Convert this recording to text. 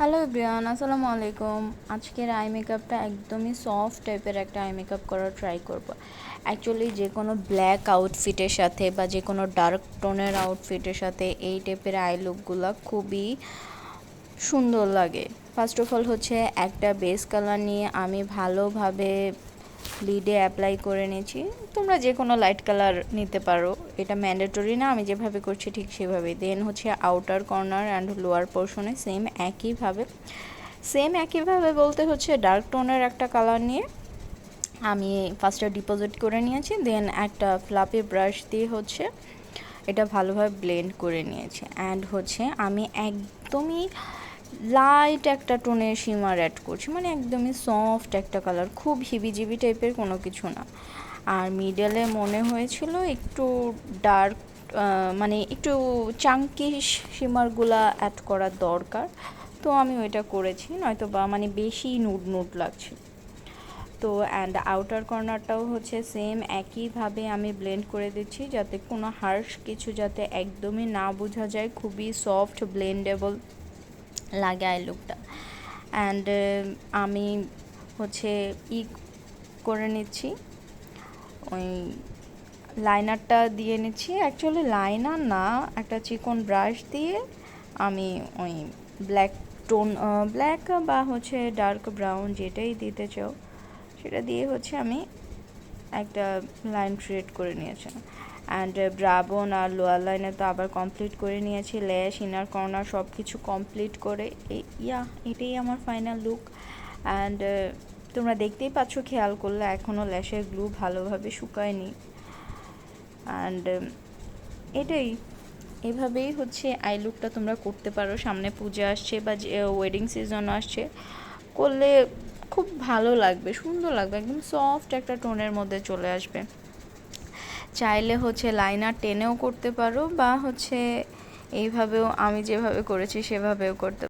Hello everyone, আসসালামু আলাইকুম। আজকের আই মেকআপটা একদমই সফট টাইপের একটা আই মেকআপ করার ট্রাই করব। অ্যাকচুয়ালি যে কোনো ব্ল্যাক আউটফিটের সাথে বা যে কোনো ডার্ক টোনের আউটফিটের সাথে এই টাইপের আই লুকগুলো খুবই সুন্দর লাগে। ফার্স্ট অফ অল হচ্ছে একটা বেস কালার নিয়ে আমি ভালোভাবে লিডে অ্যাপ্লাই করে নিয়েছি। তোমরা যে কোনো লাইট কালার নিতে পারো, এটা ম্যান্ডেটরি না, আমি যেভাবে করছি ঠিক সেভাবেই। দেন হচ্ছে আউটার কর্নার অ্যান্ড লোয়ার পোর্শনে সেম একইভাবে বলতে হচ্ছে ডার্ক টোনের একটা কালার নিয়ে আমি ফার্স্টে ডিপোজিট করে নিয়েছি। দেন একটা ফ্লাপি ব্রাশ দিয়ে হচ্ছে এটা ভালোভাবে ব্লেন্ড করে নিয়েছি। অ্যান্ড হচ্ছে আমি একদমই লাইট একটা টোনের শিমার অ্যাড করছি, মানে একদমই সফট একটা কালার, খুব হিবিজিবি টাইপের কোনো কিছু না। আর মিডলে মনে হয়েছিল একটু ডার্ক, মানে একটু চাঙ্কি শিমারগুলা অ্যাড করার দরকার, তো আমি ওইটা করেছি, নয়তো বা মানে বেশি নুড নুড লাগছে। তো অ্যান্ড আউটার কর্নারটাও হচ্ছে সেম একইভাবে আমি ব্লেন্ড করে দিচ্ছি, যাতে কোনো হার্শ কিছু যাতে একদমই না বোঝা যায়, খুবই সফট ব্লেন্ডেবল লাগে আই লুকটা। অ্যান্ড আমি হচ্ছে করে নিচ্ছি, ওই লাইনারটা দিয়ে নিচ্ছি। অ্যাকচুয়ালি লাইনার না, একটা চিকন ব্রাশ দিয়ে আমি ওই ব্ল্যাক বা হচ্ছে ডার্ক ব্রাউন যেটাই দিতে চাও সেটা দিয়ে হচ্ছে আমি একটা লাইন ক্রিয়েট করে নিয়েছি। অ্যান্ড ব্রাবোন আর লোয়ার লাইনে তো আবার কমপ্লিট করে নিয়েছি, ল্যাশ ইনার কর্নার সব কিছু কমপ্লিট করে এটাই আমার ফাইনাল লুক। অ্যান্ড তোমরা দেখতেই পাচ্ছ, খেয়াল করলে এখনও ল্যাশের গ্লু ভালোভাবে শুকায়নি। অ্যান্ড এভাবেই হচ্ছে আই লুকটা তোমরা করতে পারো। সামনে পূজা আসছে বা ওয়েডিং সিজন আসছে, করলে খুব ভালো লাগবে, সুন্দর লাগবে, একদম সফট একটা টোনের মধ্যে চলে আসবে। চাইলে হচ্ছে লাইনার টেনেও করতে পারো বা হচ্ছে এইভাবেও আমি যেভাবে করেছি সেভাবেও করতে